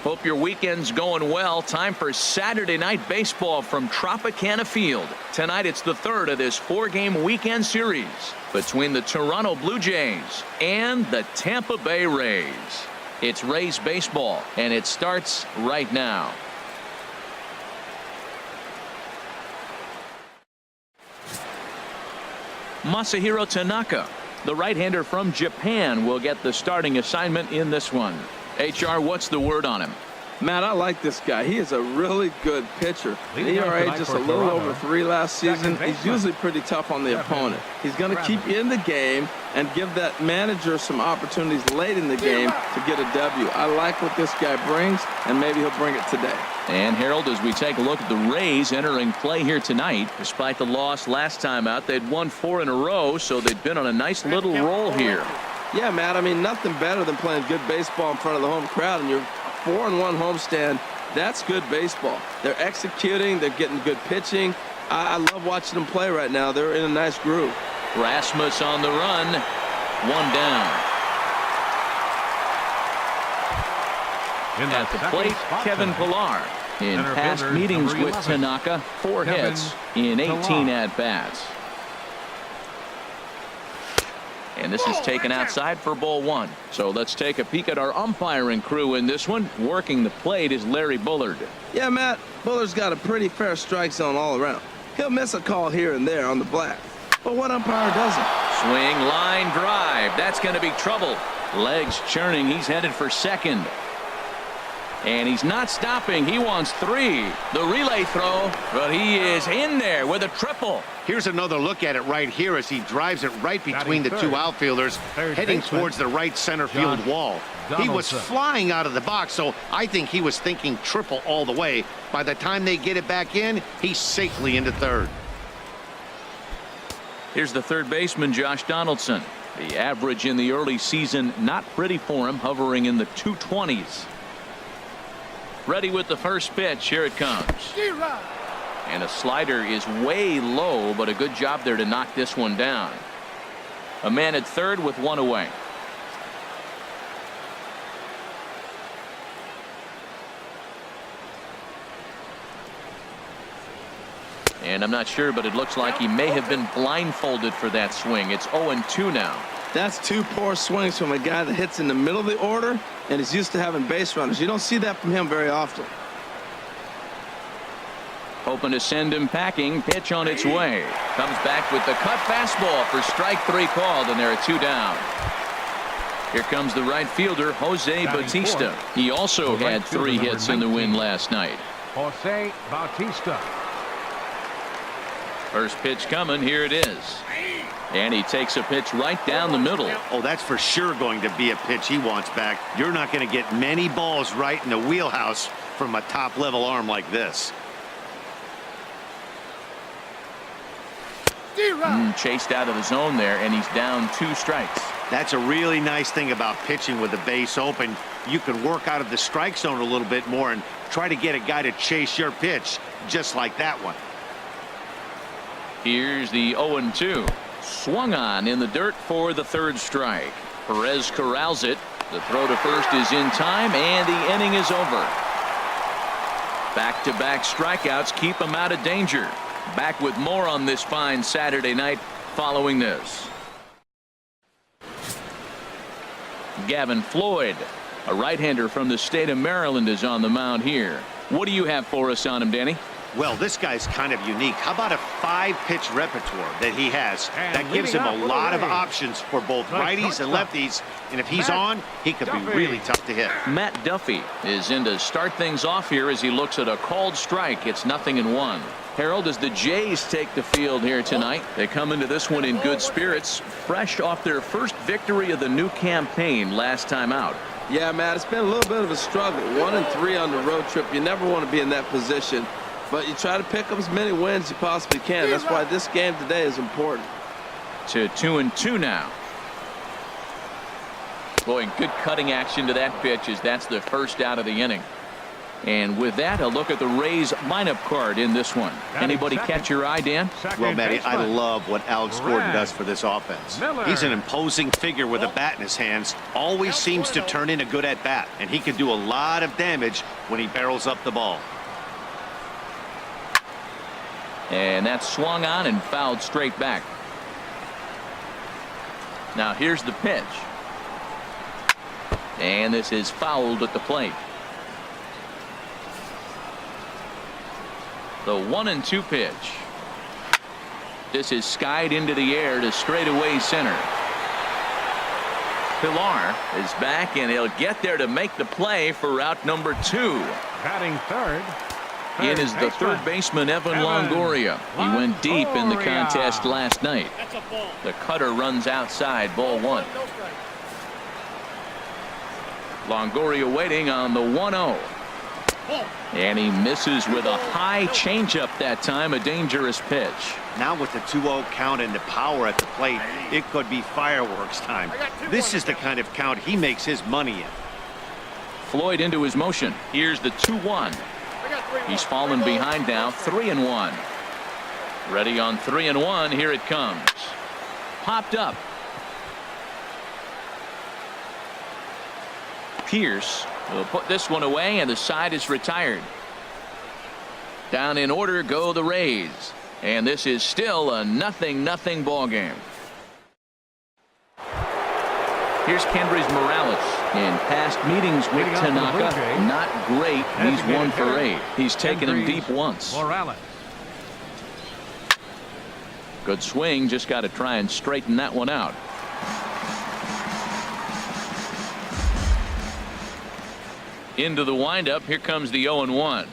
Hope your weekend's going well. Time for Saturday night baseball from Tropicana Field. Tonight it's the third of this 4-game weekend series between the Toronto Blue Jays and the Tampa Bay Rays. It's Rays baseball, and it starts right now. Masahiro Tanaka, the right-hander from Japan, will get the starting assignment in this one. HR, what's the word on him? Matt, I like this guy. He is a really good pitcher. ERA just a little over 3 last season. He's usually pretty tough on the opponent. He's going to keep you in the game and give that manager some opportunities late in the game to get a W. I like what this guy brings, and maybe he'll bring it today. And Harold, as we take a look at the Rays entering play here tonight, despite the loss last time out, they'd won 4 in a row, so they've been on a nice little roll here. Yeah, Matt, I mean, nothing better than playing good baseball in front of the home crowd, and you're 4-1 homestand. That's good baseball. They're executing. They're getting good pitching. I love watching them play right now. They're in a nice groove. Rasmus on the run. 1 down. At the plate, Kevin Pillar. In past meetings with Tanaka, 4 hits in 18 at-bats. And this is taken outside for ball 1. So let's take a peek at our umpiring crew in this one. Working the plate is Larry Bullard. Yeah, Matt, Bullard's got a pretty fair strike zone all around. He'll miss a call here and there on the black. But what umpire doesn't? Swing, line, drive. That's going to be trouble. Legs churning. He's headed for second. And he's not stopping. He wants 3. The relay throw, but he is in there with a triple. Here's another look at it right here as he drives it right between the 2 outfielders, heading towards the right center field wall. He was flying out of the box, so I think he was thinking triple all the way. By the time they get it back in, he's safely into third. Here's the third baseman, Josh Donaldson. The average in the early season, not pretty for him, hovering in the 220s. Ready with the first pitch. Here it comes. And a slider is way low, but a good job there to knock this one down. A man at third with 1 away. And I'm not sure, but it looks like he may have been blindfolded for that swing. It's 0-2 now. That's 2 poor swings from a guy that hits in the middle of the order and is used to having base runners. You don't see that from him very often. Hoping to send him packing. Pitch on its way. Comes back with the cut fastball for strike 3 called, and there are 2 down. Here comes the right fielder, Jose Bautista. He also had 3 hits in the win last night. Jose Bautista. First pitch coming. Here it is. And he takes a pitch right down the middle. Oh, that's for sure going to be a pitch he wants back. You're not going to get many balls right in the wheelhouse from a top-level arm like this. Chased out of the zone there, and he's down 2 strikes. That's a really nice thing about pitching with the base open. You can work out of the strike zone a little bit more and try to get a guy to chase your pitch, just like that one. Here's the 0-2. Swung on in the dirt for the 3rd strike. Perez corrals it. The throw to first is in time, and the inning is over. Back-to-back strikeouts keep him out of danger. Back with more on this fine Saturday night following this. Gavin Floyd, a right-hander from the state of Maryland, is on the mound here. What do you have for us on him, Danny? Well, this guy's kind of unique. How about a 5-pitch repertoire that he has? That gives him a lot of options for both righties and lefties. And if he's on, he could be really tough to hit. Matt Duffy is in to start things off here as he looks at a called strike. It's 0-1. Harold, as the Jays take the field here tonight, they come into this one in good spirits, fresh off their first victory of the new campaign last time out. Yeah, Matt, it's been a little bit of a struggle. 1-3 on the road trip. You never want to be in that position. But you try to pick up as many wins as you possibly can. That's why this game today is important. To 2-2 now. Boy, good cutting action to that pitch as that's the first out of the inning. And with that, a look at the Rays lineup card in this one. Anybody catch your eye, Dan? Well, Matty, I love what Alex Gordon does for this offense. He's an imposing figure with a bat in his hands. Always seems to turn in a good at-bat, and he can do a lot of damage when he barrels up the ball. And that's swung on and fouled straight back. Now here's the pitch. And this is fouled at the plate. The 1-2 pitch. This is skied into the air to straightaway center. Pilar is back, and he'll get there to make the play for out number 2. Batting third. In is the third baseman, Evan Longoria. He went deep in the contest last night. The cutter runs outside, ball 1. Longoria waiting on the 1-0. And he misses with a high changeup that time, a dangerous pitch. Now with the 2-0 count and the power at the plate, it could be fireworks time. This is the kind of count he makes his money in. Floyd into his motion. Here's the 2-1. He's fallen behind now, 3-1. Ready on 3-1. Here it comes. Popped up. Pierce will put this one away, and the side is retired. Down in order go the Rays, and this is still a 0-0 ball game. Here's Kendrys Morales. In past meetings with Tanaka, not great. He's 1 for 8. He's taken him deep once. Morales. Good swing, just got to try and straighten that one out. Into the windup. Here comes the 0-1.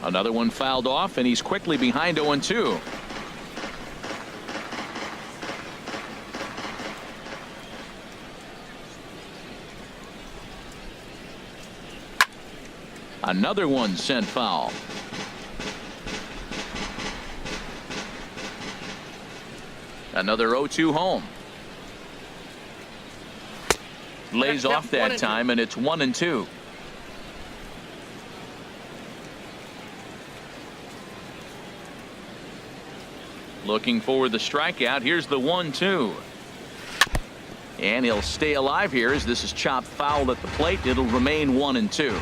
Another one fouled off, and he's quickly behind 0-2. Another one sent foul. Another 0-2 home. Lays off that time, and it's 1-2. Looking for the strikeout. Here's the 1-2. And he'll stay alive here as this is chopped foul at the plate. It'll remain 1-2.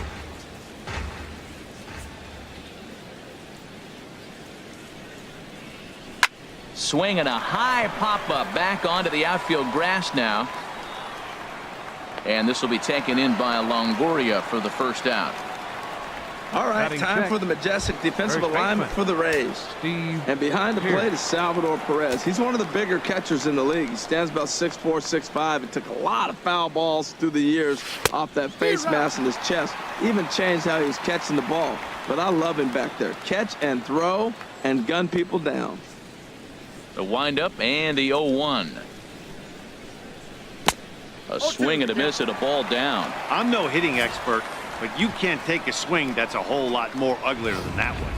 Swing and a high pop-up back onto the outfield grass now. And this will be taken in by Longoria for the first out. All right, time for the majestic defensive alignment for the Rays. And behind the plate is Salvador Perez. He's one of the bigger catchers in the league. He stands about 6'4", 6'5". It took a lot of foul balls through the years off that face mask in his chest. Even changed how he was catching the ball. But I love him back there. Catch and throw and gun people down. The windup and the 0-1. A swing and a miss and a ball down. I'm no hitting expert, but you can't take a swing that's a whole lot more uglier than that one.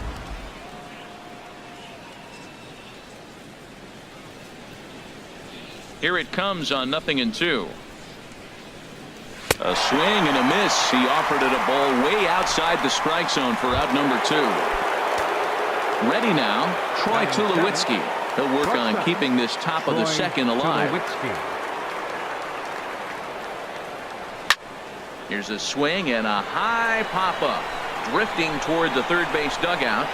Here it comes on 0-2. A swing and a miss. He offered it a ball way outside the strike zone for out number 2. Ready now, Troy Tulowitzki. He'll work on keeping this top of the second alive. Here's a swing and a high pop-up. Drifting toward the third base dugout.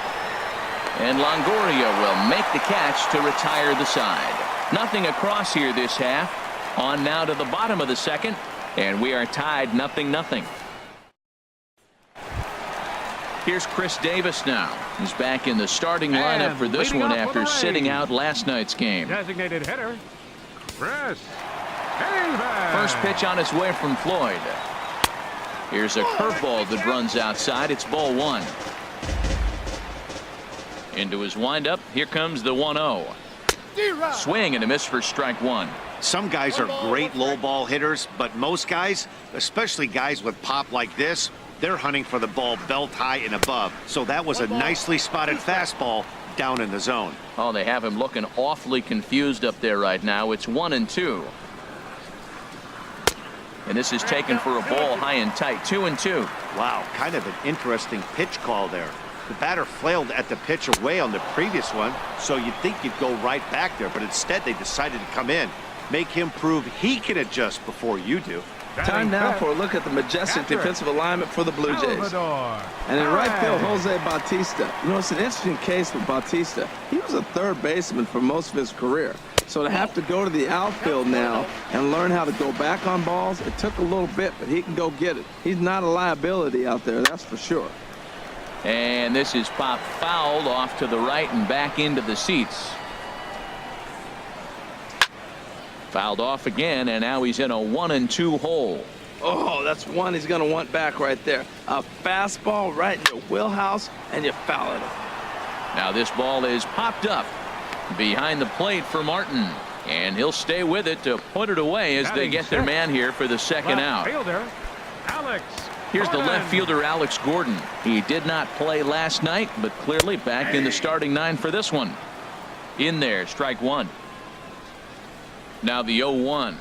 And Longoria will make the catch to retire the side. Nothing across here this half. On now to the bottom of the second. And we are tied 0-0. Here's Chris Davis now. He's back in the starting lineup for this one after sitting out last night's game. Designated hitter, Chris Davis. First pitch on its way from Floyd. Here's a curveball that runs outside. It's ball 1. Into his windup. Here comes the 1-0. Swing and a miss for strike 1. Some guys are great low ball hitters, but most guys, especially guys with pop like this, they're hunting for the ball belt high and above. So that was a nicely spotted fastball down in the zone. Oh, they have him looking awfully confused up there right now. It's 1-2. And this is taken for a ball high and tight. 2-2. Wow, kind of an interesting pitch call there. The batter flailed at the pitch away on the previous one, so you'd think you'd go right back there, but instead they decided to come in, make him prove he can adjust before you do. Time now for a look at the majestic defensive alignment for the Blue Jays. And in right field, Jose Bautista. You know, it's an interesting case with Bautista. He was a third baseman for most of his career. So to have to go to the outfield now and learn how to go back on balls, it took a little bit, but he can go get it. He's not a liability out there, that's for sure. And this is popped fouled off to the right and back into the seats. Fouled off again, and now he's in a 1-2 hole. Oh, that's one he's going to want back right there. A fastball right in your wheelhouse, and you foul it. Now this ball is popped up behind the plate for Martin, and he'll stay with it to put it away as they get their man here for the second out. Here's the left fielder, Alex Gordon. He did not play last night, but clearly back in the starting 9 for this one. In there, strike 1. Now the 0-1.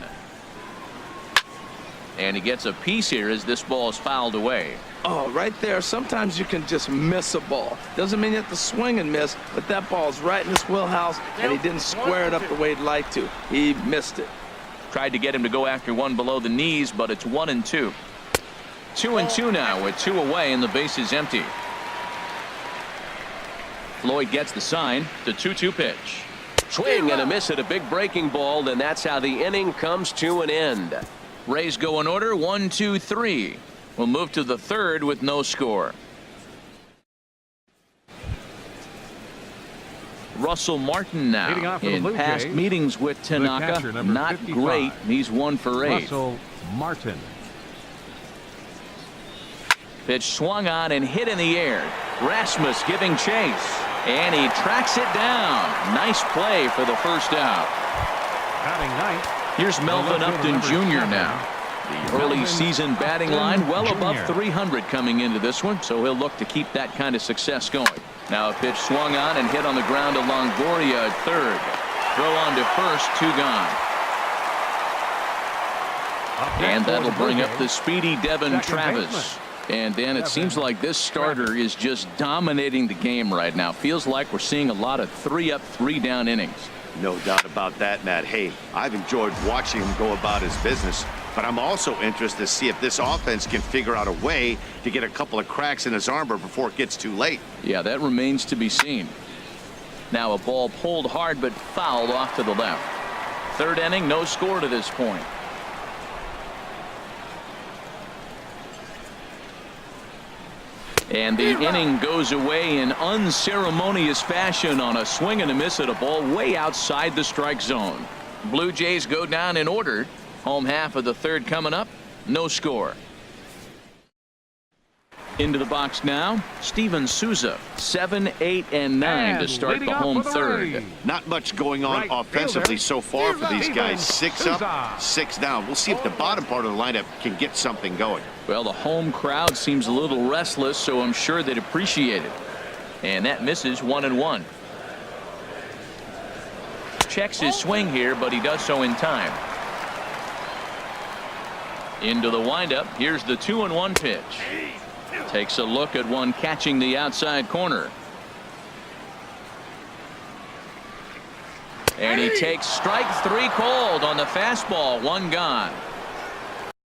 And he gets a piece here as this ball is fouled away. Oh, right there. Sometimes you can just miss a ball. Doesn't mean you have to swing and miss, but that ball's right in his wheelhouse, and he didn't square it up the way he'd like to. He missed it. Tried to get him to go after one below the knees, but it's 1-2. 2-2 now with 2 away, and the base is empty. Floyd gets the sign. The 2-2 pitch. Swing and a miss at a big breaking ball, and that's how the inning comes to an end. Rays go in order. 1, 2, 3. We'll move to the third with no score. Russell Martin now in past meetings with Tanaka. Not 55. Great. He's 1 for 8. Russell Martin. Pitch swung on and hit in the air. Rasmus giving chase. And he tracks it down. Nice play for the first out. Batting ninth. Here's Melvin Upton Jr. now. The early season batting line well above 300 coming into this one, so he'll look to keep that kind of success going. Now a pitch swung on and hit on the ground to Longoria at third. Throw on to first, 2 gone. And that'll bring up the speedy Devin Travis. And Dan, it seems like this starter is just dominating the game right now. Feels like we're seeing a lot of 3-up, 3-down innings. No doubt about that, Matt. Hey, I've enjoyed watching him go about his business, but I'm also interested to see if this offense can figure out a way to get a couple of cracks in his armor before it gets too late. Yeah, that remains to be seen. Now a ball pulled hard but fouled off to the left. Third inning, no score to this point. And the inning goes away in unceremonious fashion on a swing and a miss at a ball way outside the strike zone. Blue Jays go down in order. Home half of the third coming up. No score. Into the box now, Steven Souza, 7, 8, and 9 to start the home third. Not much going on offensively so far for these guys. 6 up, 6 down. We'll see if the bottom part of the lineup can get something going. Well, the home crowd seems a little restless, so I'm sure they'd appreciate it. And that misses 1-1. Checks his swing here, but he does so in time. Into the windup. Here's the 2-1 pitch. Takes a look at one catching the outside corner. And he takes strike 3 called on the fastball. 1 gone.